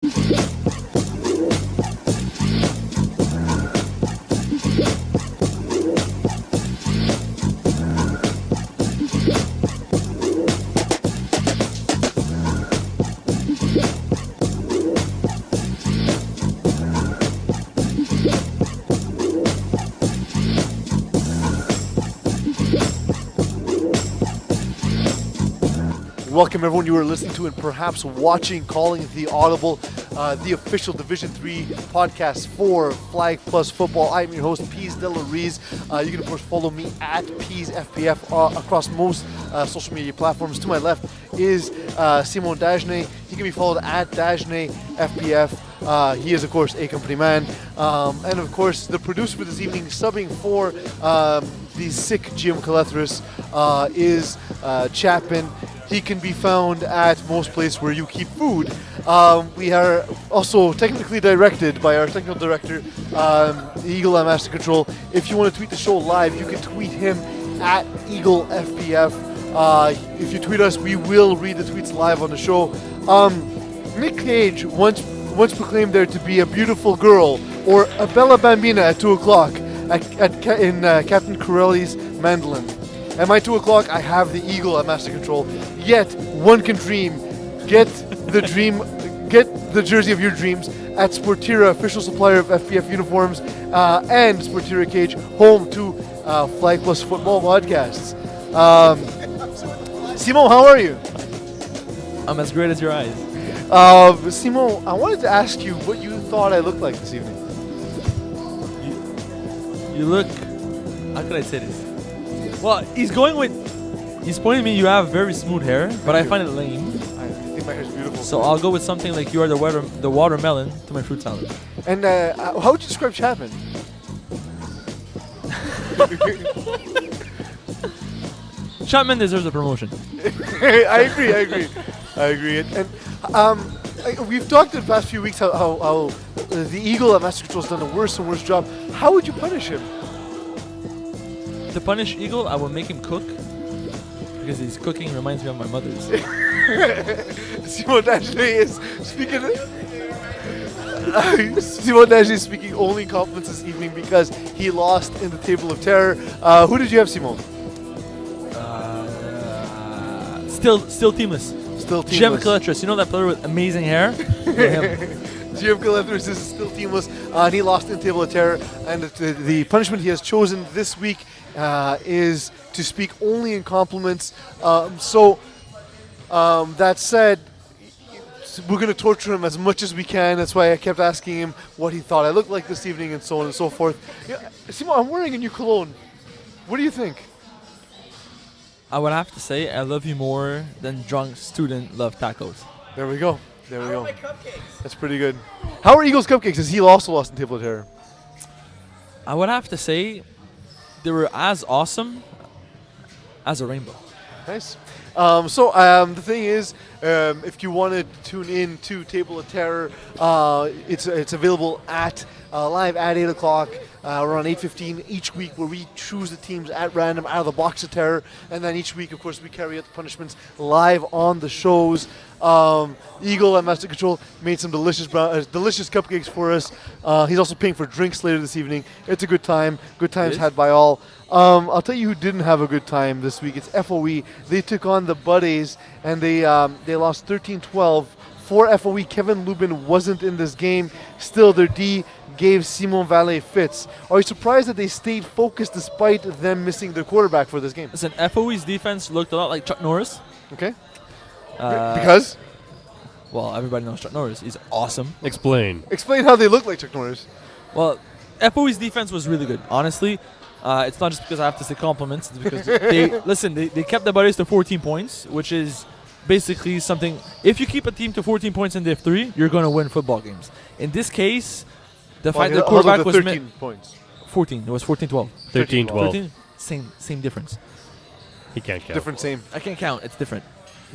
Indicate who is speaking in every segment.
Speaker 1: Welcome everyone, you are listening to and perhaps watching Calling the Audible, the official Division 3 podcast for Flag Plus Football. I'm your host, Pease Delariz. You can of course follow me at Pease FPF across most social media platforms. To my left is Simon Dagenet. He can be followed at Dagenet FPF. He is of course a company man. And of course the producer for this evening, subbing for the sick Jim Calethris, is Chapman. He can be found at most places where you keep food. We are also technically directed by our technical director, Eagle at Master Control. If you want to tweet the show live, you can tweet him at EagleFPF. If you tweet us, we will read the tweets live on the show. Nick Cage once proclaimed there to be a beautiful girl, or a bella bambina at 2 o'clock in Captain Corelli's mandolin. At my 2 o'clock, I have the Eagle at Master Control. Yet, one can dream. Get the jersey of your dreams at Sportira, official supplier of FPF uniforms, and Sportira Cage, home to Flag Plus Football podcasts. Simon, how are you?
Speaker 2: I'm as great as your eyes.
Speaker 1: Simon, I wanted to ask you what you thought I looked like this evening.
Speaker 2: You look... How can I say this? Well, he's pointing at me, you have very smooth hair, but I find it lame.
Speaker 1: I think my hair is beautiful.
Speaker 2: So I'll go with something like you are the watermelon to my fruit salad.
Speaker 1: And how would you describe Chapman?
Speaker 2: Chapman deserves a promotion.
Speaker 1: I agree. And we've talked in the past few weeks how the Eagle at Master Control has done a worse and worse job. How would you punish him?
Speaker 2: To punish Eagle, I will make him cook, because his cooking reminds me of my mother's.
Speaker 1: Simon Dagenet is speaking. Simon Dagenet is speaking only compliments this evening because he lost in the Table of Terror. Who did you have, Simon?
Speaker 2: Still teamless.
Speaker 1: Still teamless.
Speaker 2: Jim Calethris, you know that player with amazing hair?
Speaker 1: Jim Calethris is still teamless, and he lost in the Table of Terror. And the punishment he has chosen this week is to speak only in compliments. That said, we're going to torture him as much as we can. That's why I kept asking him what he thought I looked like this evening and so on and so forth. Yeah, Simon, I'm wearing a new cologne. What do you think?
Speaker 2: I would have to say I love you more than drunk student love tacos.
Speaker 1: There we go. How are my cupcakes? That's pretty good. How are Eagles' cupcakes? As he also lost in Table of Terror.
Speaker 2: I would have to say they were as awesome as a rainbow.
Speaker 1: Nice. The thing is, if you want to tune in to Table of Terror, it's available at live at 8 o'clock, around 8:15 each week, where we choose the teams at random out of the box of terror, and then each week, of course, we carry out the punishments live on the shows. Eagle at Master Control made some delicious cupcakes for us. He's also paying for drinks later this evening. It's a good time. Good times had by all. I'll tell you who didn't have a good time this week. It's FOE. They took on the Buddies, and they lost 13-12. For FOE, Kevin Lubin wasn't in this game. Still, their D gave Simon Valle fits. Are you surprised that they stayed focused despite them missing their quarterback for this game?
Speaker 2: Listen, FOE's defense looked a lot like Chuck Norris.
Speaker 1: Okay. Because?
Speaker 2: Well, everybody knows Chuck Norris. He's awesome.
Speaker 3: Explain
Speaker 1: how they look like Chuck Norris.
Speaker 2: Well, FOE's defense was really good. Honestly, it's not just because I have to say compliments. It's because they kept the Buddies to 14 points, which is basically something. If you keep a team to 14 points in Div 3, you're going to win football games. In this case, the fact that the quarterback was
Speaker 1: 13 points.
Speaker 2: 14. It was 14-12.
Speaker 3: 13-12.
Speaker 2: Same difference.
Speaker 3: He can't count.
Speaker 1: Different same.
Speaker 2: I can't count. It's different.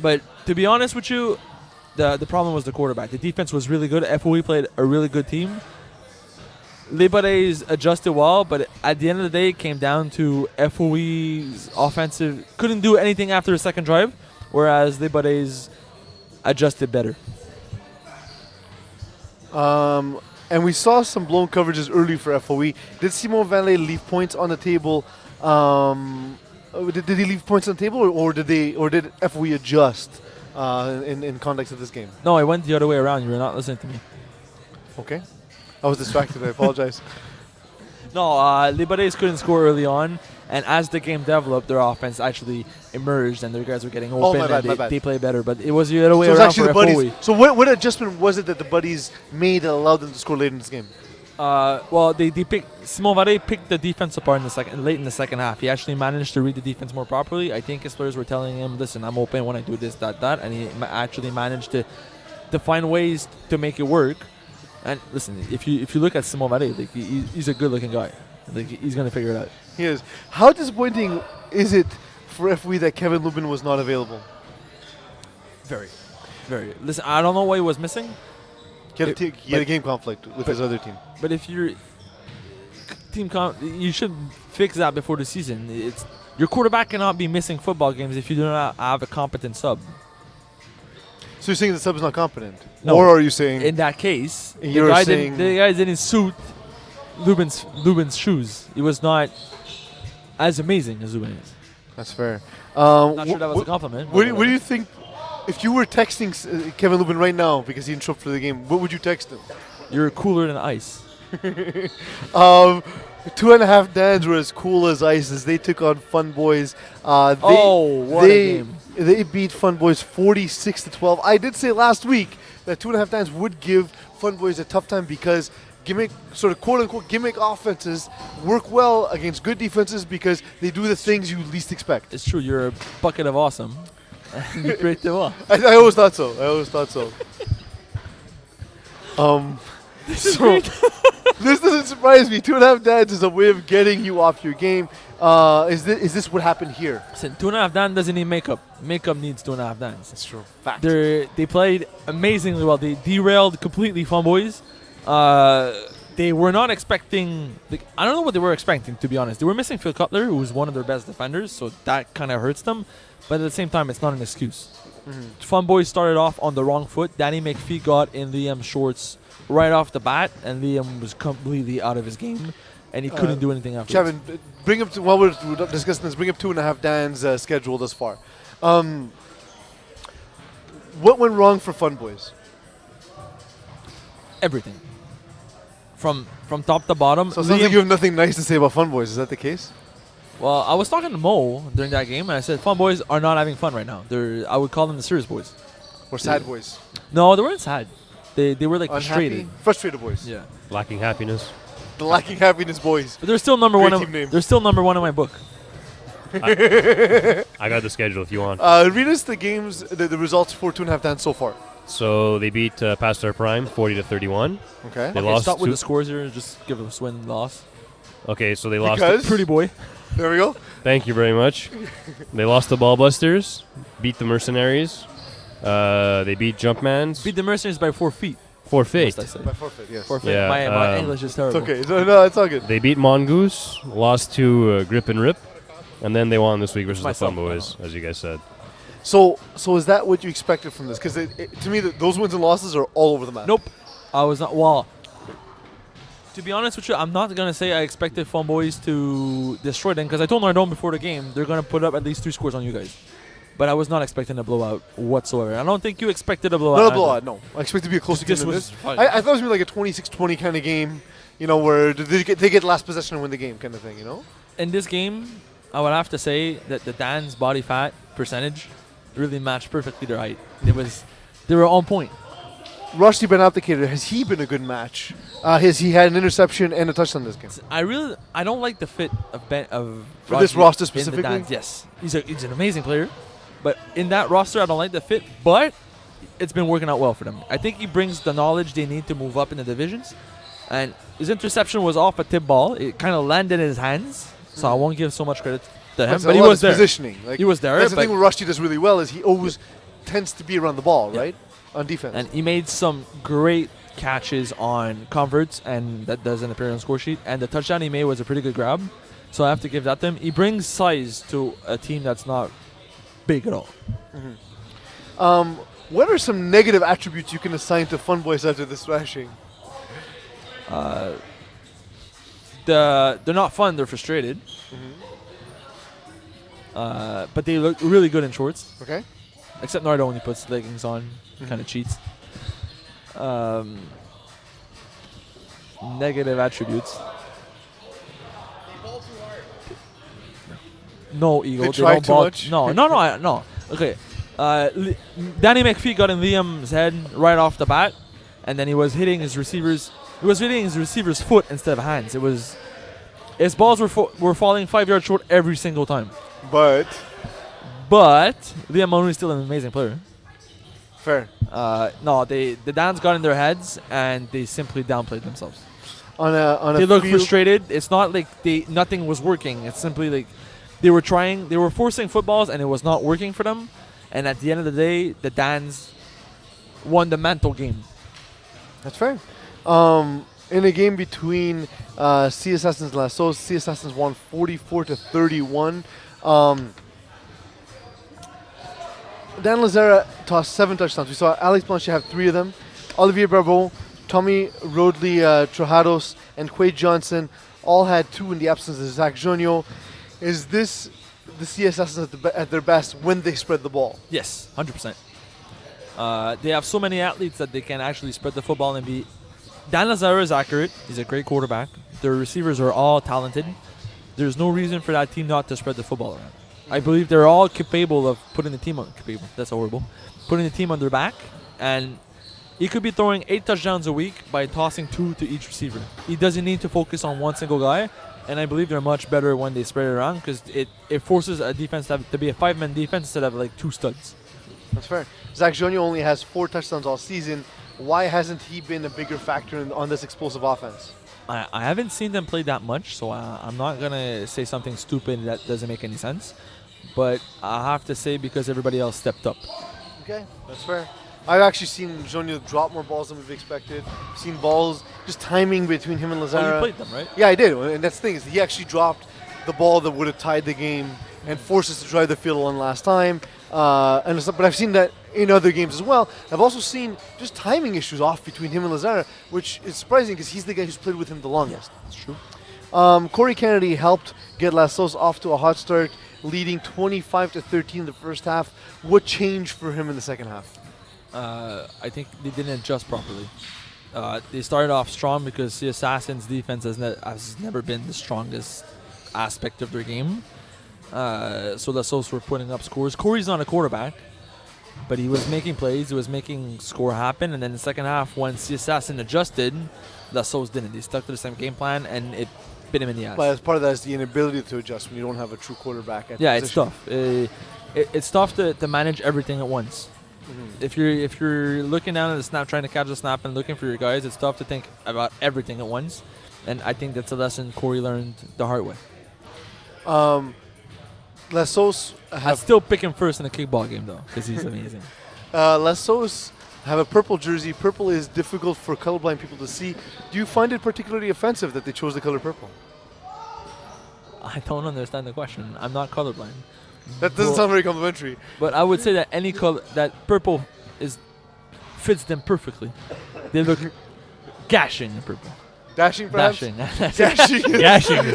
Speaker 2: But to be honest with you, the problem was the quarterback. The defense was really good. FOE played a really good team. Les Buddies adjusted well, but at the end of the day, it came down to FOE's offensive. Couldn't do anything after the second drive, whereas Les Buddies adjusted better.
Speaker 1: And we saw some blown coverages early for FOE. Did Simon Valley leave points on the table? Did he leave points on the table, or did FOE adjust in context of this game?
Speaker 2: No, I went the other way around. You were not listening to me.
Speaker 1: Okay, I was distracted. I apologize.
Speaker 2: No, Liberades couldn't score early on, and as the game developed, their offense actually emerged, and their guys were getting open,
Speaker 1: my
Speaker 2: and
Speaker 1: bad.
Speaker 2: they played better. But it was the other way
Speaker 1: So it's
Speaker 2: around
Speaker 1: actually
Speaker 2: for
Speaker 1: the
Speaker 2: FOE.
Speaker 1: buddies. So what adjustment was it that the buddies made that allowed them to score late in this game?
Speaker 2: Well, they picked Simon Valley picked the defense apart late in the second half. He actually managed to read the defense more properly. I think his players were telling him, "Listen, I'm open when I do this, that," and he actually managed to find ways to make it work. And listen, if you look at Simon Valley, like he's a good-looking guy. Like he's gonna figure it out.
Speaker 1: He is. How disappointing is it for FOE that Kevin Lubin was not available?
Speaker 2: Very, very. Listen, I don't know what he was missing.
Speaker 1: He had a game conflict with his other team.
Speaker 2: But if your you should fix that before the season. Your quarterback cannot be missing football games if you do not have a competent sub.
Speaker 1: So you're saying the sub is not competent?
Speaker 2: No.
Speaker 1: Or are you saying...
Speaker 2: In that case, the
Speaker 1: You're
Speaker 2: guy
Speaker 1: saying-
Speaker 2: didn't suit Lubin's shoes. He was not as amazing as Lubin is.
Speaker 1: That's fair.
Speaker 2: Not sure that was a compliment.
Speaker 1: What do you think... If you were texting Kevin Lubin right now because he didn't show up for the game, what would you text him?
Speaker 2: You're cooler than ice.
Speaker 1: 2.5 Dans were as cool as ice as they took on Fun Boys.
Speaker 2: What a game.
Speaker 1: They beat Fun Boys 46-12. I did say last week that 2.5 Dans would give Fun Boys a tough time because quote-unquote gimmick offenses work well against good defenses because they do the things you least expect.
Speaker 2: It's true. You're a bucket of awesome. You break them off.
Speaker 1: I always thought so. So this doesn't surprise me. 2.5 Dads is a way of getting you off your game. Is this what happened here?
Speaker 2: Listen, 2.5 Dan doesn't need makeup. Makeup needs 2.5 Dans.
Speaker 1: That's true. Fact.
Speaker 2: They played amazingly well. They derailed completely Fun Boys. They were not expecting... I don't know what they were expecting, to be honest. They were missing Phil Cutler, who was one of their best defenders, so that kind of hurts them. But at the same time, it's not an excuse.
Speaker 1: Mm-hmm.
Speaker 2: Fun Boys started off on the wrong foot. Danny McPhee got in Liam's shorts right off the bat, and Liam was completely out of his game, and he couldn't do anything after.
Speaker 1: Kevin, bring up while we're discussing this. Bring up 2.5 Dan's schedule thus far. What went wrong for Fun Boys?
Speaker 2: Everything, from top to bottom.
Speaker 1: So it sounds like you have nothing nice to say about Fun Boys. Is that the case?
Speaker 2: Well, I was talking to Mo during that game, and I said Fun Boys are not having fun right now. I would call them the serious boys.
Speaker 1: Or sad boys?
Speaker 2: No, they weren't sad. They were like
Speaker 1: Unhappy?
Speaker 2: frustrated.
Speaker 1: Frustrated boys.
Speaker 2: Yeah.
Speaker 3: Lacking happiness.
Speaker 1: The lacking happiness boys.
Speaker 2: But they're still number
Speaker 1: Great
Speaker 2: one.
Speaker 1: team name.
Speaker 2: They're still number one in my book.
Speaker 3: I got the schedule if you want.
Speaker 1: Read us the games, the results for 2.5 Dan so far.
Speaker 3: So they beat Pastor Prime 40-31.
Speaker 1: Okay.
Speaker 3: They lost
Speaker 2: Stop with
Speaker 3: to-
Speaker 2: the scores here. Just give us win loss.
Speaker 3: Okay, so they lost.
Speaker 1: Because-
Speaker 2: Pretty boy.
Speaker 1: There we go.
Speaker 3: Thank you very much. They lost the Ballbusters, beat the Mercenaries. They beat Jumpmans.
Speaker 2: Beat the Mercenaries by 4 feet.
Speaker 3: Forfeit.
Speaker 2: Must I say.
Speaker 1: By forfeit, yes.
Speaker 2: Forfeit.
Speaker 3: Yeah,
Speaker 2: My English is
Speaker 1: It's
Speaker 2: terrible.
Speaker 1: okay. No, it's all good.
Speaker 3: They beat Mongoose, lost to Grip and Rip, and then they won this week versus the
Speaker 2: Myself,
Speaker 3: Fun Boys, as you guys said.
Speaker 1: So is that what you expected from this? Because to me, those wins and losses are all over the map.
Speaker 2: Nope. I was not. Well, to be honest with you, I'm not going to say I expected Fun Boys to destroy them because I told Nardone before the game they're going to put up at least 3 scores on you guys. But I was not expecting a blowout whatsoever. I don't think you expected a blowout.
Speaker 1: Not a
Speaker 2: either.
Speaker 1: blowout, no. I expect it to be a closer game
Speaker 2: This
Speaker 1: than
Speaker 2: was
Speaker 1: this.
Speaker 2: fun.
Speaker 1: I thought it was going to be like a 26-20 kind of game, where they get last possession and win the game kind of thing,
Speaker 2: In this game, I would have to say that the Dan's body fat percentage really matched perfectly their height. They were on point.
Speaker 1: Rusty Ben Abdicator, has he been a good match? Has he had an interception and a touchdown this game?
Speaker 2: I don't like the fit of
Speaker 1: For this
Speaker 2: Rodgers
Speaker 1: roster
Speaker 2: in the
Speaker 1: specifically?
Speaker 2: Dans. Yes, he's an amazing player, but in that roster, I don't like the fit. But it's been working out well for them. I think he brings the knowledge they need to move up in the divisions. And his interception was off a tip ball. It kind of landed in his hands, so I won't give so much credit to him.
Speaker 1: That's
Speaker 2: But
Speaker 1: a
Speaker 2: he
Speaker 1: lot
Speaker 2: was
Speaker 1: of
Speaker 2: there.
Speaker 1: positioning. Like,
Speaker 2: He was there.
Speaker 1: that's the
Speaker 2: but-
Speaker 1: thing what Rusty does really well is he always tends to be around the ball,
Speaker 2: Yeah.
Speaker 1: right? On defense.
Speaker 2: And he made some great catches on converts, and that doesn't appear on the score sheet. And the touchdown he made was a pretty good grab, so I have to give that to him. He brings size to a team that's not big at all.
Speaker 1: What are some negative attributes you can assign to Fun Boys after this thrashing?
Speaker 2: They're not fun. They're frustrated. But they look really good in shorts.
Speaker 1: Okay.
Speaker 2: Except Nardo when he puts leggings on, kind of cheats. Negative attributes. No ego.
Speaker 1: They try
Speaker 2: don't
Speaker 1: too
Speaker 2: ball.
Speaker 1: much?
Speaker 2: No. Okay. Danny McPhee got in Liam's head right off the bat, and then he was hitting his receivers. He was hitting his receiver's foot instead of hands. His balls were falling 5 yards short every single time.
Speaker 1: But
Speaker 2: Liam Mulroney is still an amazing player.
Speaker 1: fair.
Speaker 2: No, the Dans got in their heads and they simply downplayed themselves.
Speaker 1: On a
Speaker 2: They look
Speaker 1: field-
Speaker 2: frustrated. It's not like nothing was working. It's simply like they were forcing footballs and it was not working for them. And at the end of the day, the Dans won the mental game.
Speaker 1: That's fair. In a game between Sea Assassins and Lassos, Sea Assassins won 44-31. Dan Lazara tossed 7 touchdowns. We saw Alex Blanchet have 3 of them. Olivier Barbeau, Tommy Rodley Trajados, and Quade Johnson all had 2 in the absence of Zach Jonio. Is this the Sea Assassins at their best when they spread the ball?
Speaker 2: Yes, 100%. They have so many athletes that they can actually spread the football and be. Dan Lazaro is accurate. He's a great quarterback. Their receivers are all talented. There's no reason for that team not to spread the football around. I believe they're all capable of putting the team on. Capable. That's horrible. Putting the team on their back, and he could be throwing 8 touchdowns a week by tossing 2 to each receiver. He doesn't need to focus on one single guy, and I believe they're much better when they spread it around because it forces a defense to be a 5-man defense instead of like 2 studs.
Speaker 1: That's fair. Zach Jonio only has 4 touchdowns all season. Why hasn't he been a bigger factor on this explosive offense?
Speaker 2: I haven't seen them play that much, so I'm not going to say something stupid that doesn't make any sense. But I have to say because everybody else stepped up.
Speaker 1: Okay, that's fair. I've actually seen Jonio drop more balls than we've expected. Seen balls, just timing between him and Lazara.
Speaker 2: Oh, you played them, right?
Speaker 1: Yeah, I did. And that's the thing, is he actually dropped the ball that would have tied the game and forced us to drive the field one last time. But I've seen that in other games as well. I've also seen just timing issues off between him and Lazara, which is surprising because he's the guy who's played with him the longest.
Speaker 2: That's true.
Speaker 1: Corey Kennedy helped get Lassos off to a hot start, leading 25-13 in the first half. What changed for him in the second half?
Speaker 2: I think they didn't adjust properly. They started off strong because the Assassins' defense has never been the strongest aspect of their game. So the Sos were putting up scores. Corey's not a quarterback, but he was making plays. He was making score happen. And then the second half, once the Assassin adjusted, the Sos didn't. They stuck to the same game plan, and it bit him in the ass.
Speaker 1: But as part of that is the inability to adjust when you don't have a true quarterback at the
Speaker 2: Yeah, it's
Speaker 1: position.
Speaker 2: tough. It's tough to manage everything at once. If you're looking down at the snap, trying to catch the snap and looking for your guys, it's tough to think about everything at once. And I think that's a lesson Corey learned the hard way.
Speaker 1: Lassos
Speaker 2: I'd
Speaker 1: have
Speaker 2: still pick him first in the kickball game though, because he's amazing.
Speaker 1: Lassos have a purple jersey. Purple is difficult for colorblind people to see. Do you find it particularly offensive that they chose the color purple?
Speaker 2: I don't understand the question. I'm not colorblind.
Speaker 1: That doesn't
Speaker 2: Well-
Speaker 1: sound very complimentary.
Speaker 2: But I would say that any color, that purple fits them perfectly. They look gashing in purple.
Speaker 1: Dashing, perhaps?
Speaker 2: Dashing.
Speaker 1: Dashing.
Speaker 2: Gashing.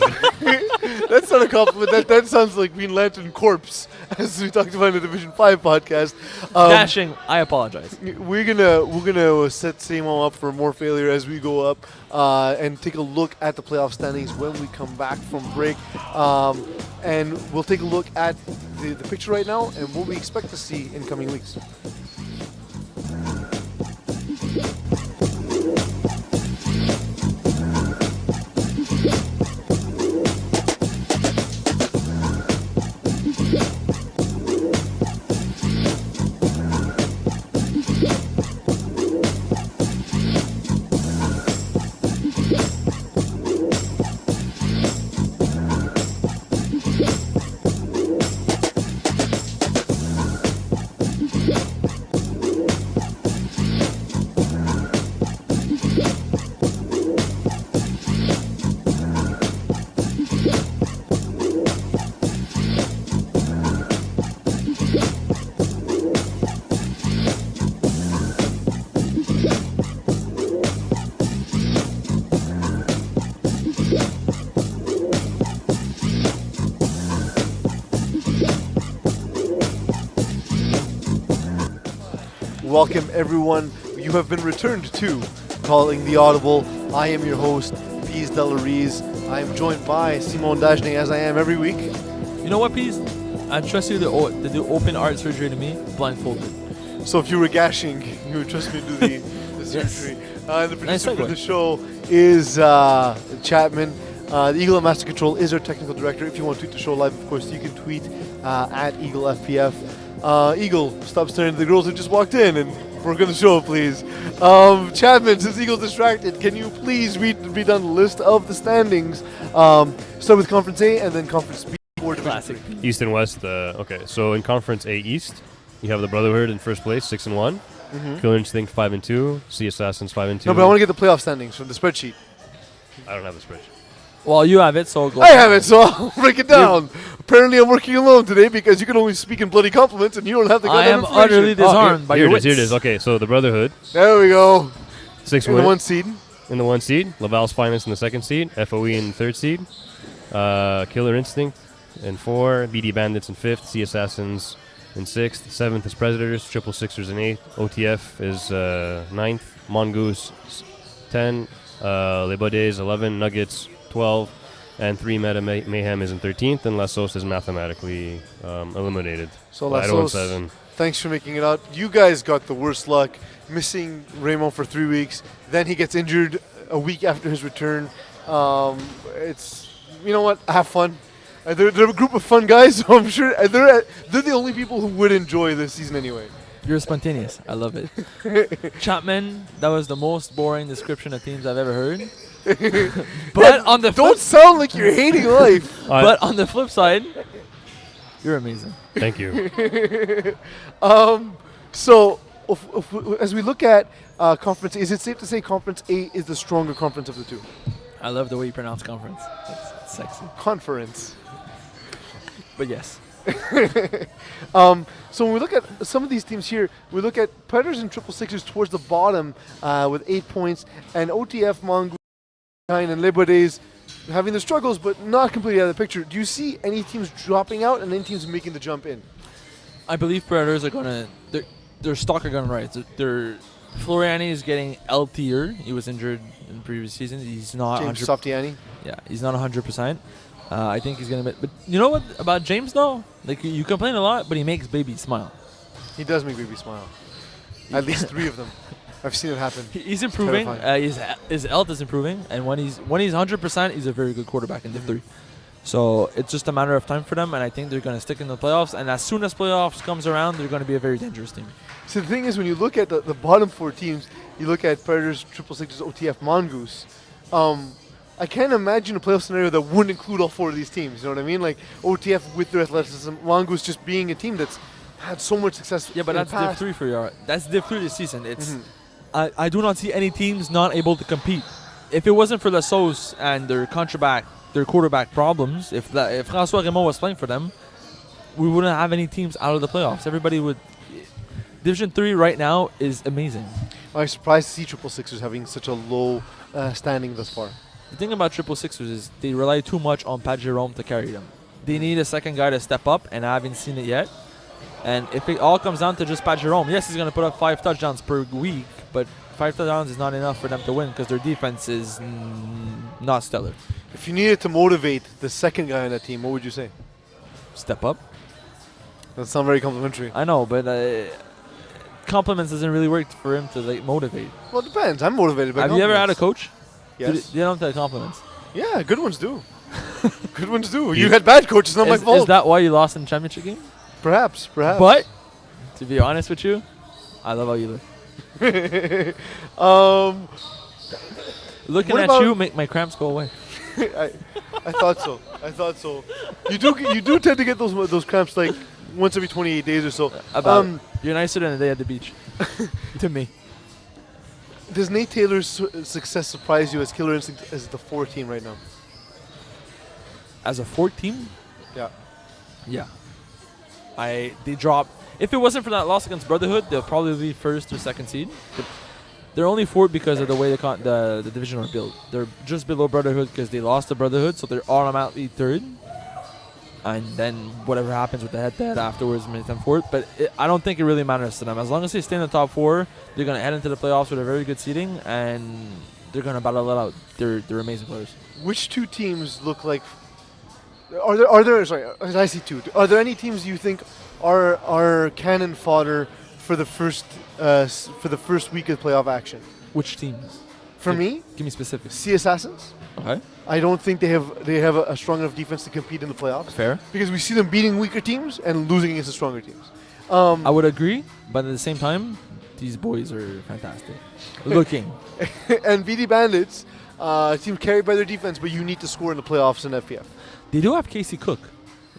Speaker 1: That's not a compliment. That sounds like Green Lantern Corpse, as we talked about in the Division 5 podcast.
Speaker 2: Dashing. I apologize.
Speaker 1: We're gonna set Samo up for more failure as we go up and take a look at the playoff standings when we come back from break. And we'll take a look at the picture right now and what we expect to see in coming weeks. welcome everyone. You have been returned to Calling the Audible. I am your host, Pease Delariz. I am joined by Simon Dagenet, as I am every week.
Speaker 2: You know what, Pease? I trust you to do open heart surgery to me, blindfolded.
Speaker 1: So if you were gashing, you would trust me to do the surgery. The producer for the show is Chapman. The Eagle at Master Control is our technical director. If you want to tweet the show live, of course, you can tweet at EagleFPF. Eagle, stop staring at the girls who just walked in and work on the show, please. Chapman, since Eagle's distracted, can you please read down the list of the standings? Start with Conference A and then Conference B.
Speaker 2: Classic.
Speaker 3: East and West. Okay, so in Conference A East, you have the Brotherhood in first place, 6-1. Killer Instinct 5-2. Sea Assassins 5-2.
Speaker 1: No, but I want to get the playoff standings from the spreadsheet.
Speaker 3: I don't have the spreadsheet.
Speaker 2: Well, you have it, so go.
Speaker 1: I have it, so I'll break it down. Apparently, I'm working alone today because you can only speak in bloody compliments and you don't have the
Speaker 2: I
Speaker 1: goddamn
Speaker 2: am
Speaker 1: information.
Speaker 2: utterly disarmed by
Speaker 3: Here
Speaker 2: your
Speaker 3: it is. Here it
Speaker 2: wits.
Speaker 3: is. Okay, so the Brotherhood,
Speaker 1: There we go.
Speaker 3: 6
Speaker 1: In the
Speaker 3: wins.
Speaker 1: 1 seed.
Speaker 3: In the 1 seed. Laval's Finest in the 2nd seed. FOE in the 3rd seed. Killer Instinct in 4. BD Bandits in 5th. Sea Assassins in 6th. 7th is Predators. Triple Sixers in 8th. OTF is 9th. Mongoose 10. Les Baudet 11. Nuggets 12. And 3 Meta Mayhem is in 13th. And Lassos is mathematically eliminated.
Speaker 1: So
Speaker 3: by Idaho
Speaker 1: Lassos,
Speaker 3: 7.
Speaker 1: thanks for making it out. You guys got the worst luck, missing Raymond for 3 weeks. Then he gets injured a week after his return. It's, you know what? Have fun. They're a group of fun guys, so I'm sure they're the only people who would enjoy this season anyway.
Speaker 2: You're spontaneous. I love it. Chapman, that was the most boring description of teams I've ever heard. But on the
Speaker 1: Don't
Speaker 2: flip,
Speaker 1: sound like you're hating life.
Speaker 2: but on the flip side, you're amazing.
Speaker 3: Thank you.
Speaker 1: So, as we look at Conference A, is it safe to say Conference A is the stronger conference of the two?
Speaker 2: I love the way you pronounce conference. It's sexy.
Speaker 1: Conference.
Speaker 2: But yes.
Speaker 1: So when we look at some of these teams here, we look at Predators and Triple Sixers towards the bottom with 8 points, and OTF, Mongoose, and Les Baudets having their struggles, but not completely out of the picture. Do you see any teams dropping out and any teams making the jump in?
Speaker 2: I believe Predators are going to... Their stock are going to rise. Floriani is getting LT'er. He was injured in the previous season. He's not...
Speaker 1: James Softiani?
Speaker 2: Yeah, he's not 100%. I think he's going to... But you know what about James, though? Like, you complain a lot, but he makes baby smile.
Speaker 1: He does make baby smile. At least 3 of them. I've seen it happen.
Speaker 2: He's improving. His health is improving, and when he's 100%, he's a very good quarterback in Div 3. So it's just a matter of time for them, and I think they're going to stick in the playoffs. And as soon as playoffs comes around, they're going to be a very dangerous team.
Speaker 1: So the thing is, when you look at the bottom 4 teams, you look at Predators, Triple Sixers, OTF, Mongoose. I can't imagine a playoff scenario that wouldn't include all 4 of these teams. You know what I mean? Like OTF with their athleticism, Mongoose just being a team that's had so much success.
Speaker 2: Yeah, but
Speaker 1: in
Speaker 2: that's
Speaker 1: the
Speaker 2: Div
Speaker 1: past.
Speaker 2: 3 for you. That's Div 3 this season. It's I do not see any teams not able to compete. If it wasn't for Lassos and their quarterback problems, if François Raymond was playing for them, we wouldn't have any teams out of the playoffs. Everybody would. Division 3 right now is amazing.
Speaker 1: I'm surprised to see Triple Sixers having such a low standing thus far.
Speaker 2: The thing about Triple Sixers is they rely too much on Pat Jerome to carry them. They need a second guy to step up, and I haven't seen it yet. And if it all comes down to just Pat Jerome, yes, he's going to put up 5 touchdowns per week, but 5 touchdowns is not enough for them to win because their defense is not stellar.
Speaker 1: If you needed to motivate the second guy on that team, what would you say?
Speaker 2: Step up.
Speaker 1: That sounds very complimentary.
Speaker 2: I know, but compliments doesn't really work for him to motivate.
Speaker 1: Well, it depends. I'm motivated by
Speaker 2: Have you ever had a
Speaker 1: compliments.
Speaker 2: coach?
Speaker 1: Yes.
Speaker 2: They don't take compliments.
Speaker 1: Yeah, good ones do. Good ones do. You had bad coaches, not my fault.
Speaker 2: Is that why you lost in the championship game?
Speaker 1: Perhaps.
Speaker 2: But, to be honest with you, I love how you look. Looking
Speaker 1: What
Speaker 2: at
Speaker 1: about-
Speaker 2: you make my cramps go away.
Speaker 1: I thought so. You do tend to get those cramps like once every 28 days or so.
Speaker 2: You're nicer than a day at the beach. To me.
Speaker 1: Does Nate Taylor's success surprise you as Killer Instinct as the 4 team right now?
Speaker 2: As a 4th team?
Speaker 1: Yeah.
Speaker 2: Yeah. They dropped. If it wasn't for that loss against Brotherhood, they'll probably be 1st or 2nd seed. But they're only 4th because of the way the division are built. They're just below Brotherhood because they lost to Brotherhood, so they're automatically 3rd. and then whatever happens with the head-to-head afterwards makes them fourth. But I don't think it really matters to them. As long as they stay in the top 4, they're going to head into the playoffs with a very good seeding, and they're going to battle it out. They're amazing players.
Speaker 1: Which two teams look like? Are there? Sorry, I see two. Are there any teams you think are cannon fodder for the first week of playoff action?
Speaker 2: Which teams?
Speaker 1: For me,
Speaker 2: Give me specifics.
Speaker 1: Sea Assassins.
Speaker 2: Okay.
Speaker 1: I don't think they have a strong enough defense to compete in the playoffs.
Speaker 2: Fair.
Speaker 1: Because we see them beating weaker teams and losing against the stronger teams.
Speaker 2: I would agree, but at the same time, these boys are fantastic. Looking.
Speaker 1: And BD Bandits, team carried by their defense, but you need to score in the playoffs in FPF.
Speaker 2: They do have Casey Cook,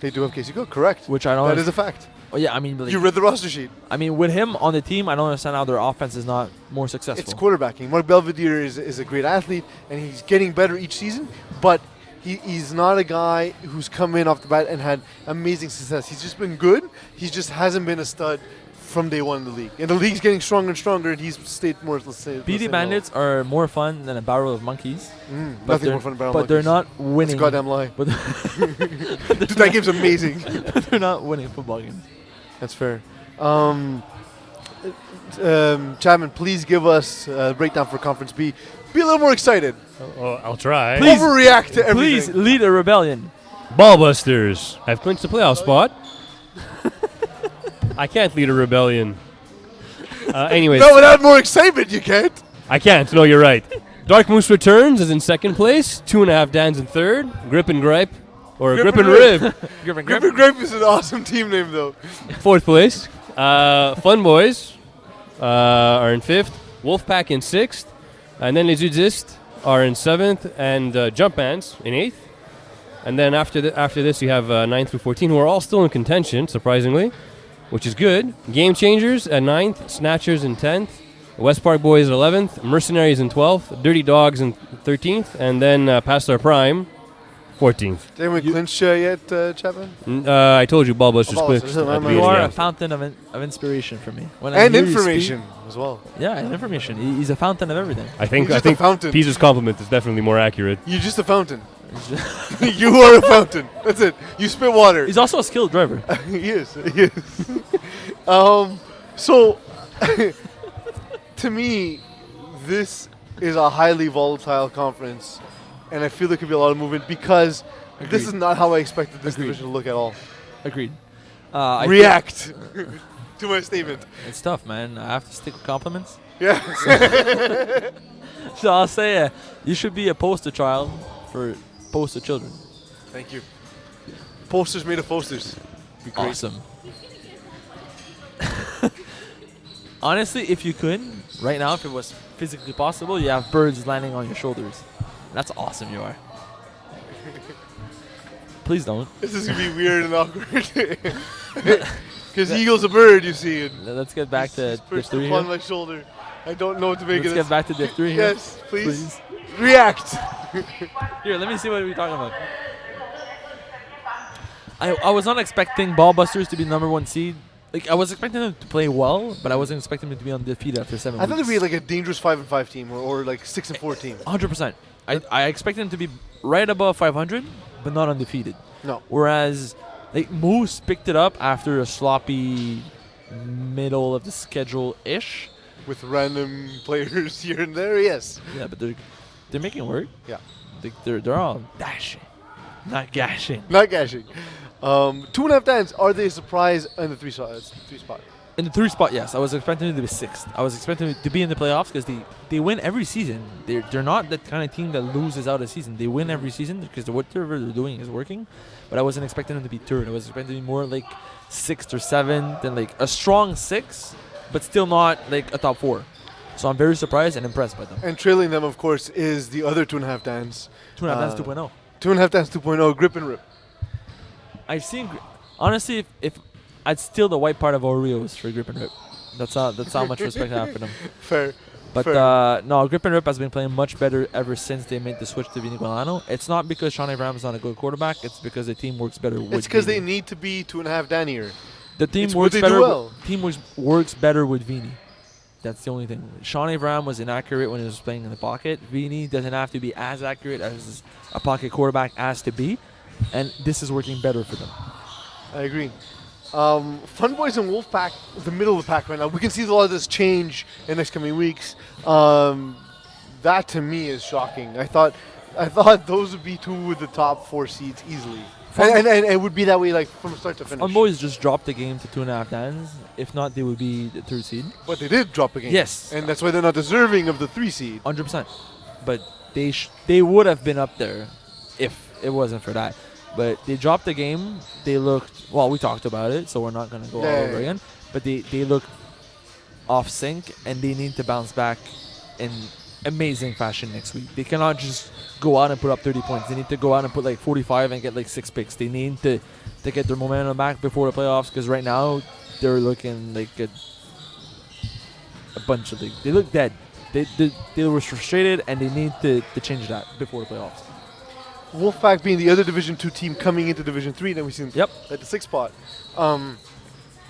Speaker 1: They do have Casey Cook, correct?
Speaker 2: which I don't.
Speaker 1: That is a fact.
Speaker 2: Oh yeah, I mean, like,
Speaker 1: You read the roster sheet.
Speaker 2: I mean, with him on the team, I don't understand how their offense is not more successful.
Speaker 1: It's quarterbacking. Mark Belvedere is a great athlete, and he's getting better each season, but he's not a guy who's come in off the bat and had amazing success. He's just been good. He just hasn't been a stud from day one in the league. And the league's getting stronger and stronger, and he's stayed more, let's say.
Speaker 2: BD Bandits are more fun than a barrel of monkeys.
Speaker 1: Nothing more fun about
Speaker 2: But they're not
Speaker 1: It's
Speaker 2: winning.
Speaker 1: a goddamn lie.
Speaker 2: But
Speaker 1: Dude, that game's amazing.
Speaker 2: they're not winning football games.
Speaker 1: That's fair. Chapman, please give us a breakdown for Conference B. Be a little more excited.
Speaker 3: Oh, I'll try.
Speaker 2: Please-
Speaker 1: Overreact to everything.
Speaker 2: Please lead a rebellion.
Speaker 3: Ballbusters have clinched the playoff spot. I can't lead a rebellion. Anyways,
Speaker 1: No, without more excitement, you can't.
Speaker 3: I can't. No, you're right. Dark Moose Returns is in second place. 2.5 Dan's in third. Grip and Gripe, or Grip and Rib,
Speaker 1: Grip and Grape is an awesome team name, though.
Speaker 3: fourth place. Fun Boys are in fifth. Wolfpack in sixth. And then Les Udistes are in seventh. And Jump Bands in eighth. And then after this, you have 9 through 14, who are all still in contention, surprisingly, which is good. Game Changers at 9th. Snatchers in 10th. West Park Boys at 11th. Mercenaries in 12th. Dirty Dogs in 13th. And then Past Our Prime, 14th.
Speaker 1: Didn't we clinch yet, Chapman?
Speaker 3: I told you Ballbusters
Speaker 1: Ballbusters,
Speaker 3: clinched.
Speaker 1: yeah,
Speaker 3: at the
Speaker 1: man.
Speaker 2: You
Speaker 3: beginning,
Speaker 2: are
Speaker 3: yeah.
Speaker 2: a fountain of inspiration for me. When I
Speaker 1: And
Speaker 2: hear you
Speaker 1: information as well.
Speaker 2: speak- yeah, and information. He's a fountain of everything.
Speaker 3: I think
Speaker 1: He's just a fountain.
Speaker 3: Pease's compliment is definitely more accurate.
Speaker 1: You're just a fountain. You are a fountain. That's it. You spit water.
Speaker 2: He's also a skilled driver.
Speaker 1: He is. He is. So, to me, this is a highly volatile conference, and I feel there could be a lot of movement because this is not how I expected this
Speaker 2: Agreed.
Speaker 1: division to look at all.
Speaker 2: Agreed. I
Speaker 1: React to my statement.
Speaker 2: think It's tough, man. I have to stick with compliments.
Speaker 1: Yeah.
Speaker 2: So I'll say you should be a poster child for poster children.
Speaker 1: Thank you. Posters made of posters. Be great.
Speaker 2: Awesome. Honestly, if you could, right now, if it was physically possible, you have birds landing on your shoulders. That's awesome, you are. Please don't.
Speaker 1: This is gonna be weird and awkward. Because eagle's a bird, you see. And
Speaker 2: Let's get back to
Speaker 1: he's
Speaker 2: Div
Speaker 1: perched
Speaker 2: 3
Speaker 1: upon
Speaker 2: here.
Speaker 1: my shoulder. I don't know what to make
Speaker 2: Let's
Speaker 1: of
Speaker 2: get
Speaker 1: this.
Speaker 2: back to Div 3 here.
Speaker 1: Yes, please. React.
Speaker 2: Here, let me see what we're talking about. I was not expecting Ballbusters to be number 1 seed. Like, I was expecting them to play well, but I wasn't expecting them to be undefeated after 7
Speaker 1: I thought
Speaker 2: weeks.
Speaker 1: it'd be like a dangerous 5-5 team or like 6-4 team.
Speaker 2: 100%. I expect them to be right above 500, but not undefeated.
Speaker 1: No.
Speaker 2: Whereas, like, Moose picked it up after a sloppy middle of the schedule-ish.
Speaker 1: With random players here and there, yes.
Speaker 2: Yeah, but they're making it work.
Speaker 1: Yeah.
Speaker 2: They're all dashing, not gashing.
Speaker 1: Not gashing. 2.5 Dans, are they a surprise in the three spot?
Speaker 2: In the 3 spot, yes. I was expecting them to be 6th. I was expecting them to be in the playoffs because they win every season. They're not that kind of team that loses out a season. They win every season because whatever they're doing is working. But I wasn't expecting them to be 3rd. I was expecting them to be more like 6th or 7th and like a strong 6, but still not like a top 4. So I'm very surprised and impressed by them.
Speaker 1: And trailing them, of course, is the other 2.5 Dans.
Speaker 2: 2.5, that's 2.0.
Speaker 1: 2.5 Dans 2.0, grip and rip.
Speaker 2: I've seen, honestly, if I'd steal the white part of Oreos for Grip and Rip. That's how much respect I have for them.
Speaker 1: Fair.
Speaker 2: But
Speaker 1: Fair.
Speaker 2: no, Grip and Rip has been playing much better ever since they made the switch to Vinny Guilano. It's not because Shawnee Bram's not a good quarterback. It's because the team works better with
Speaker 1: It's because they
Speaker 2: Vinny.
Speaker 1: need to be 2.5 Dan here.
Speaker 2: The team
Speaker 1: it's what
Speaker 2: works
Speaker 1: they
Speaker 2: better.
Speaker 1: do well.
Speaker 2: Team works better with Vinny. That's the only thing. Shawnee Bram was inaccurate when he was playing in the pocket. Vinny doesn't have to be as accurate as a pocket quarterback has to be. and this is working better for them.
Speaker 1: I agree. Fun Boys and Wolfpack, the middle of the pack right now. We can see a lot of this change in next coming weeks. That to me is shocking. I thought those would be two of the top 4 seeds easily, and it would be that way like from start to finish.
Speaker 2: Fun Boys just dropped the game to 2.5 Dans. If not, they would be the 3rd seed.
Speaker 1: But they did drop a game.
Speaker 2: Yes,
Speaker 1: and that's why they're not deserving of the 3 seed.
Speaker 2: 100%. But they would have been up there if it wasn't for that. But they dropped the game. They looked, well, we talked about it, so we're not going to go all over again. But they look off sync, and they need to bounce back in amazing fashion next week. They cannot just go out and put up 30 points. They need to go out and put like 45 and get like 6 picks. They need to get their momentum back before the playoffs, because right now they're looking like a bunch of they look dead. They were frustrated, and they need to change that before the playoffs.
Speaker 1: Wolfpack being the other Division 2 team coming into Division 3, then we see them at the 6th spot.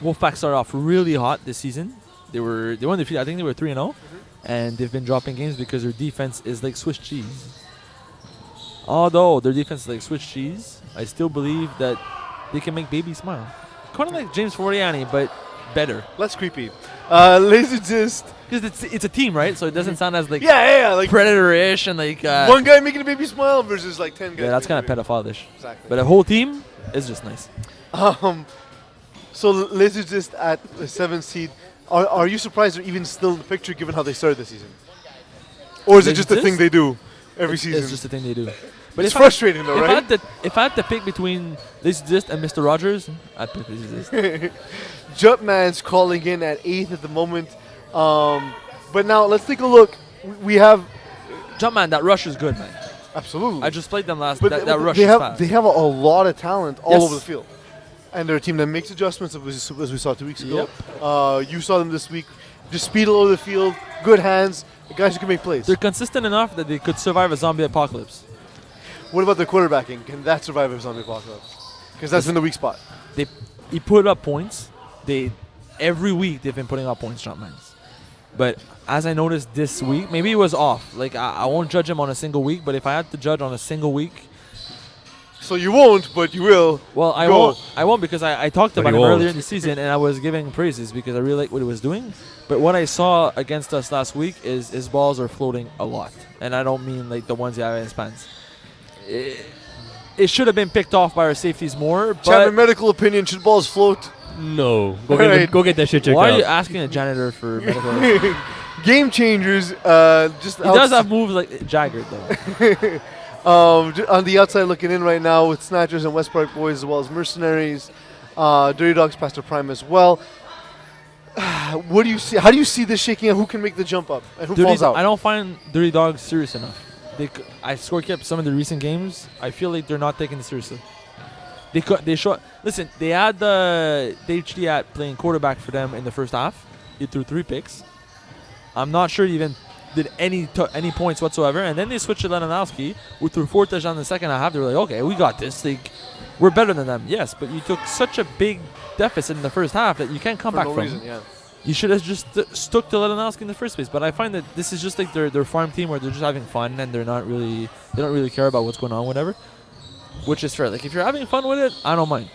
Speaker 2: Wolfpack started off really hot this season. They won defeated. I think they were 3-0, and they've been dropping games because their defense is like Swiss cheese. Although their defense is like Swiss cheese, I still believe that they can make babies smile. Kind of like James Fortiani, but better.
Speaker 1: Less creepy. Laserdisc.
Speaker 2: Because it's a team, right? So it doesn't sound as like
Speaker 1: like
Speaker 2: predator-ish and like
Speaker 1: one guy making a baby smile versus like 10 guys.
Speaker 2: Yeah, that's kind of pedophile-ish.
Speaker 1: Exactly.
Speaker 2: But a whole team is just nice.
Speaker 1: So Laserdisc at the 7th seed. Are you surprised they're even still in the picture given how they started the season? Or is it just a thing they do every season?
Speaker 2: It's just a thing they do. But
Speaker 1: it's frustrating though, right?
Speaker 2: If I had to pick between Laserdisc and Mr. Rogers, I'd pick Laserdisc.
Speaker 1: Jumpman's calling in at 8th at the moment. But now let's take a look. We have
Speaker 2: Jumpman. That rush is good, man.
Speaker 1: Absolutely.
Speaker 2: I just played them last.
Speaker 1: But
Speaker 2: that rush
Speaker 1: they
Speaker 2: is
Speaker 1: have
Speaker 2: fast.
Speaker 1: they have a lot of talent all over the field, and they're a team that makes adjustments as we saw 2 weeks ago. You saw them this week. Just speed all over the field, good hands, the guys who can make plays.
Speaker 2: They're consistent enough that they could survive a zombie apocalypse.
Speaker 1: What about their quarterbacking? Can that survive a zombie apocalypse? Because that's been the weak spot.
Speaker 2: He put up points. Every week they've been putting up points, Jumpmans. But as I noticed this week, maybe it was off. Like I won't judge him on a single week, but if I had to judge on a single week,
Speaker 1: so you won't, but you will.
Speaker 2: Well, I won't because I talked about him
Speaker 3: won't.
Speaker 2: earlier in the season, and I was giving praises because I really like what he was doing. But what I saw against us last week is his balls are floating a lot, and I don't mean like the ones he had in his pants. It should have been picked off by our safeties more. But
Speaker 1: Chapman medical opinion: should balls float?
Speaker 3: No. Go get that shit checked
Speaker 2: why
Speaker 3: out.
Speaker 2: are you asking a janitor for medical?
Speaker 1: Game changers. He
Speaker 2: does have moves like Jagger though.
Speaker 1: On the outside looking in right now with Snatchers and West Park Boys as well as Mercenaries. Dirty Dogs past their prime as well. What do you see? How do you see this shaking out? Who can make the jump up and who falls out?
Speaker 2: I don't find Dirty Dogs serious enough. I score kept some of the recent games. I feel like they're not taking it seriously. Listen, they had the HD at playing quarterback for them in the first half. He threw 3 picks. I'm not sure he even did any points whatsoever. And then they switched to Leninowski, who threw 4 touchdowns in the second half. They were like, okay, we got this. Like, we're better than them. Yes, but you took such a big deficit in the first half that you can't come back from. You should have just stuck to Leninowski in the first place. But I find that this is just like their farm team where they're just having fun and they don't really care about what's going on, whatever. Which is fair. Like, if you're having fun with it, I don't mind.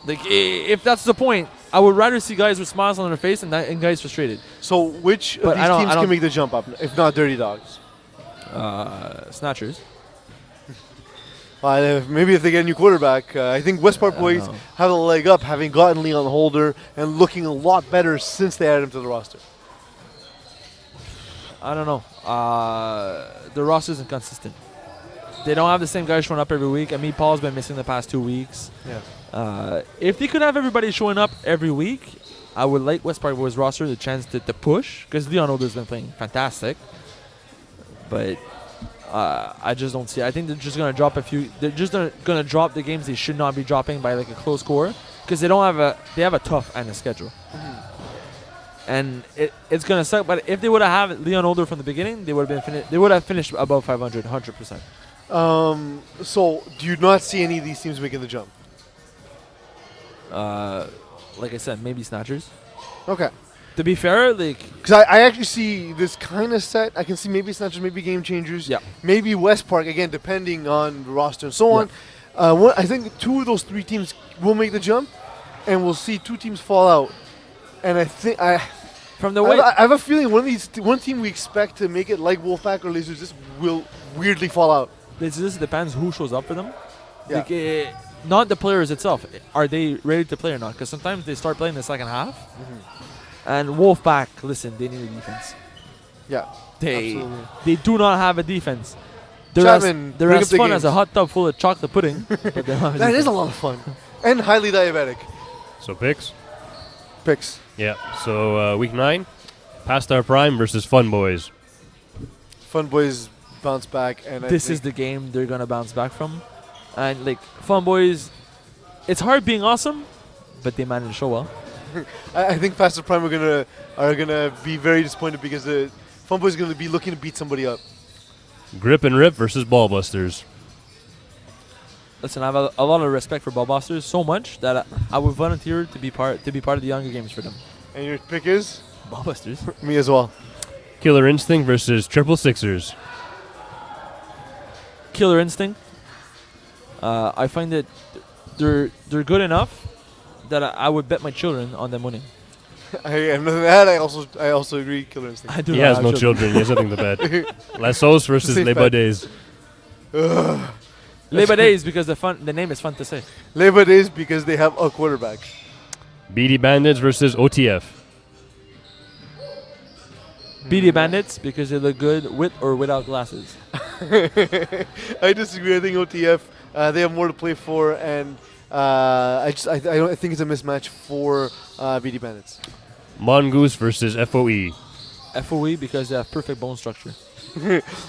Speaker 2: Like, if that's the point, I would rather see guys with smiles on their face and guys frustrated.
Speaker 1: So which of these teams can make the jump up, if not Dirty Dogs?
Speaker 2: Snatchers.
Speaker 1: Maybe if they get a new quarterback. I think West Park Boys have a leg up, having gotten Leon Holder and looking a lot better since they added him to the roster.
Speaker 2: I don't know. The roster isn't consistent. They don't have the same guys showing up every week. I mean, Paul's been missing the past 2 weeks.
Speaker 1: Yeah.
Speaker 2: If they could have everybody showing up every week, I would like West Park Boys roster the chance to push, because Leon Holder's been playing fantastic. But I just don't see it. I think they're just going to drop a few. They're just going to drop the games they should not be dropping by like a close score, because they have a tough end of schedule. Mm-hmm. And it's going to suck. But if they would have had Leon Holder from the beginning, they would have finished above 500, 100%.
Speaker 1: So do you not see any of these teams making the jump?
Speaker 2: Like I said, maybe Snatchers.
Speaker 1: Okay.
Speaker 2: To be fair, like,
Speaker 1: because I actually see this kind of set. I can see maybe Snatchers, maybe Game Changers.
Speaker 2: Yeah.
Speaker 1: Maybe West Park again, depending on the roster and so on. I think two of those three teams will make the jump, and we'll see two teams fall out. And I think
Speaker 2: From the way
Speaker 1: I have a feeling one team we expect to make it, like Wolfpack or Lasers, just will weirdly fall out.
Speaker 2: this depends who shows up for them.
Speaker 1: Yeah.
Speaker 2: Like, not the players itself. Are they ready to play or not? Because sometimes they start playing the second half, and Wolfpack, listen, they need a defense.
Speaker 1: Yeah. Absolutely.
Speaker 2: They do not have a defense. They're
Speaker 1: Chapman,
Speaker 2: as, they're
Speaker 1: bring
Speaker 2: as
Speaker 1: up the
Speaker 2: fun as a
Speaker 1: games.
Speaker 2: hot tub full of chocolate pudding, but they don't have a
Speaker 1: That is
Speaker 2: defense.
Speaker 1: a lot of fun. And highly diabetic.
Speaker 3: So picks.
Speaker 1: Picks.
Speaker 3: Yeah. So week 9, Past Our Prime versus Fun Boys.
Speaker 1: Fun Boys bounce back, and
Speaker 2: This is the game they're gonna bounce back from, and like Fun Boys, it's hard being awesome, but they managed to show well.
Speaker 1: I think Faster Prime are gonna be very disappointed because the Fun Boys are gonna be looking to beat somebody up.
Speaker 3: Grip and Rip versus Ballbusters.
Speaker 2: Listen, I have a lot of respect for Ballbusters, so much that I would volunteer to be part of the younger games for them.
Speaker 1: And your pick is
Speaker 2: Ballbusters.
Speaker 1: me as well.
Speaker 3: Killer Instinct versus Triple Sixers.
Speaker 2: Killer Instinct. I find that they're good enough that I would bet my children on them winning.
Speaker 1: I have nothing to add. I also agree. Killer Instinct.
Speaker 2: I do
Speaker 3: He
Speaker 2: not
Speaker 3: has
Speaker 2: have
Speaker 3: no children. He has nothing to bet. Lassos versus
Speaker 1: Safe
Speaker 3: Les
Speaker 1: bet.
Speaker 3: Badets.
Speaker 2: Labor Days because the name is fun to say.
Speaker 1: Labor Days because they have a quarterback.
Speaker 3: BD Bandits versus OTF.
Speaker 2: BD Bandits because they look good with or without glasses.
Speaker 1: I disagree. I think OTF they have more to play for, and I think it's a mismatch for BD Bandits.
Speaker 3: Mongoose versus FOE.
Speaker 2: FOE because they have perfect bone structure.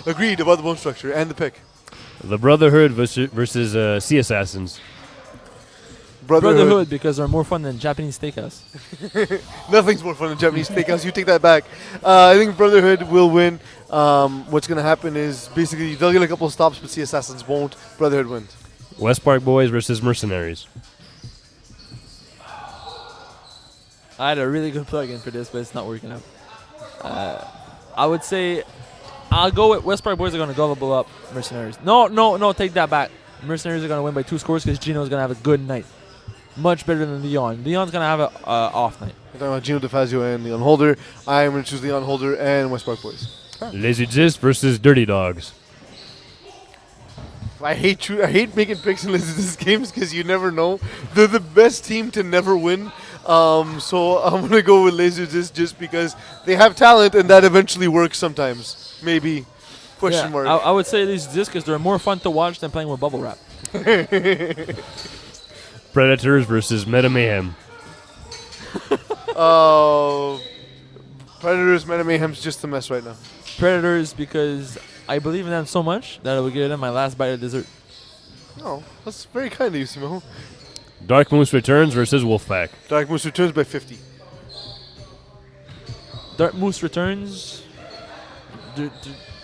Speaker 1: Agreed about the bone structure and the pick.
Speaker 3: The Brotherhood versus Sea Assassins.
Speaker 2: Brotherhood because they're more fun than Japanese steakhouse.
Speaker 1: Nothing's more fun than Japanese steakhouse. You take that back. I think Brotherhood will win. What's going to happen is basically they'll get a couple of stops, but Sea Assassins won't. Brotherhood wins.
Speaker 3: West Park Boys versus Mercenaries.
Speaker 2: I had a really good plug-in for this, but it's not working out. I would say I'll go with West Park Boys are going to gobble up Mercenaries. No, take that back. Mercenaries are going to win by 2 scores because Gino's going to have a good night. Much better than Leon. Leon's going to have an off night.
Speaker 1: We're talking about Gino DeFazio and Leon Holder. I'm going to choose Leon Holder and West Park Boys.
Speaker 3: Les Udis versus Dirty Dogs.
Speaker 1: I hate making picks in these games because you never know. They're the best team to never win. So I'm going to go with Lasers just because they have talent and that eventually works sometimes. Maybe. Question mark.
Speaker 2: I would say these just because they're more fun to watch than playing with bubble wrap.
Speaker 3: Predators versus Meta Mayhem.
Speaker 1: Predators, Meta Mayhem's just a mess right now.
Speaker 2: Predators because I believe in them so much that I would give them my last bite of dessert.
Speaker 1: Oh, that's very kind of you, Simo.
Speaker 3: Dark Moose Returns versus Wolfpack.
Speaker 1: Dark Moose returns by 50.
Speaker 2: Dark Moose returns.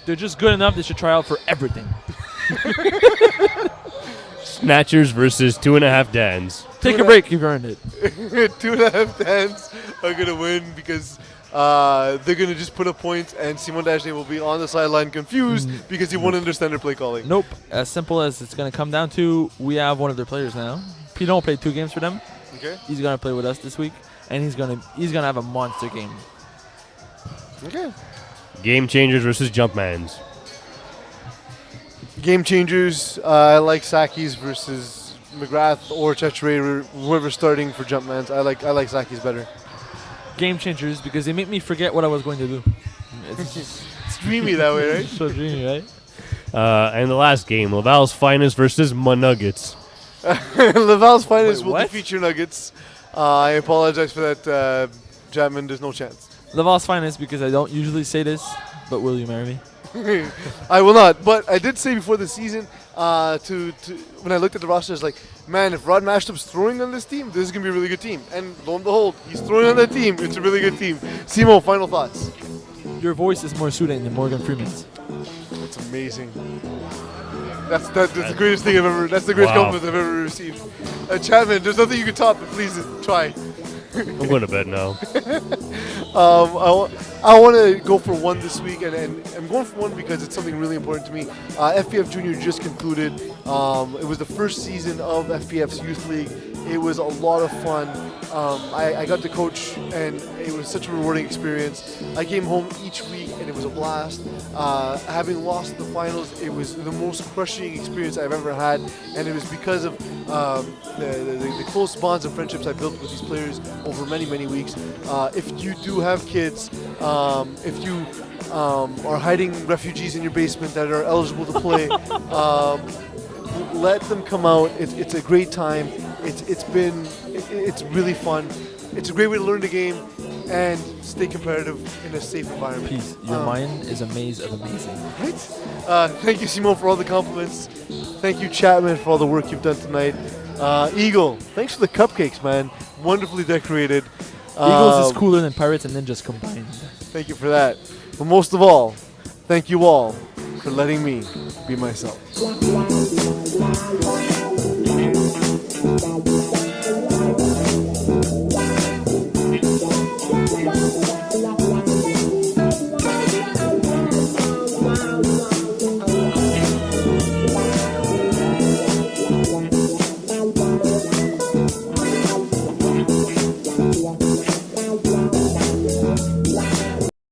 Speaker 2: They're just good enough. They should try out for everything.
Speaker 3: Snatchers versus 2.5 Dans.
Speaker 2: Take a break. You've earned it.
Speaker 1: 2.5 Dans are going to win because they're going to just put up points and Simon Dashney will be on the sideline confused because he won't understand their play calling.
Speaker 2: Nope. As simple as it's going to come down to, we have one of their players now. Pidon played 2 games for them.
Speaker 1: Okay.
Speaker 2: He's going to play with us this week, and he's gonna have a monster game.
Speaker 1: Okay.
Speaker 3: Game Changers versus Jumpmans.
Speaker 1: Game changers, I like Sakis versus McGrath or Chechere, whoever's starting for Jumpmans. I like Sakis better.
Speaker 2: Game changers because they make me forget what I was going to do.
Speaker 1: It's dreamy that way, right?
Speaker 2: So dreamy, right?
Speaker 3: And the last game, Laval's Finest versus Nuggets.
Speaker 1: Laval's Finest
Speaker 2: Wait,
Speaker 1: will
Speaker 2: what?
Speaker 1: defeat your Nuggets. I apologize for that, Chapman. There's no chance.
Speaker 2: Laval's finest because I don't usually say this, but will you marry me?
Speaker 1: I will not. But I did say before the season, when I looked at the roster, I was like, man, if Rod Mashtup's throwing on this team, this is going to be a really good team. And lo and behold, he's throwing on that team. It's a really good team. Simo, final thoughts.
Speaker 2: Your voice is more soothing than Morgan Freeman's.
Speaker 1: It's amazing. That's the greatest thing I've ever. That's the greatest
Speaker 3: Wow.
Speaker 1: compliment I've ever received. Chapman, there's nothing you can top, but please try.
Speaker 3: I'm going to bed now.
Speaker 1: I want to go for one this week, and I'm going for one because it's something really important to me. FPF Junior just concluded. It was the first season of FPF's Youth League. It was a lot of fun. I got to coach, and it was such a rewarding experience. I came home each week, and it was a blast. Having lost the finals, it was the most crushing experience I've ever had, and it was because of the close bonds and friendships I built with these players over many, many weeks. If you do have kids, if you are hiding refugees in your basement that are eligible to play, let them come out. It's a great time. It's really fun. It's a great way to learn the game and stay competitive in a safe environment.
Speaker 2: Peace. Your mind is a maze of amazing.
Speaker 1: Right? Thank you, Simon, for all the compliments. Thank you, Chapman, for all the work you've done tonight. Eagle, thanks for the cupcakes, man. Wonderfully decorated.
Speaker 2: Eagles is cooler than Pirates and Ninjas combined.
Speaker 1: Thank you for that. But most of all, thank you all for letting me be myself.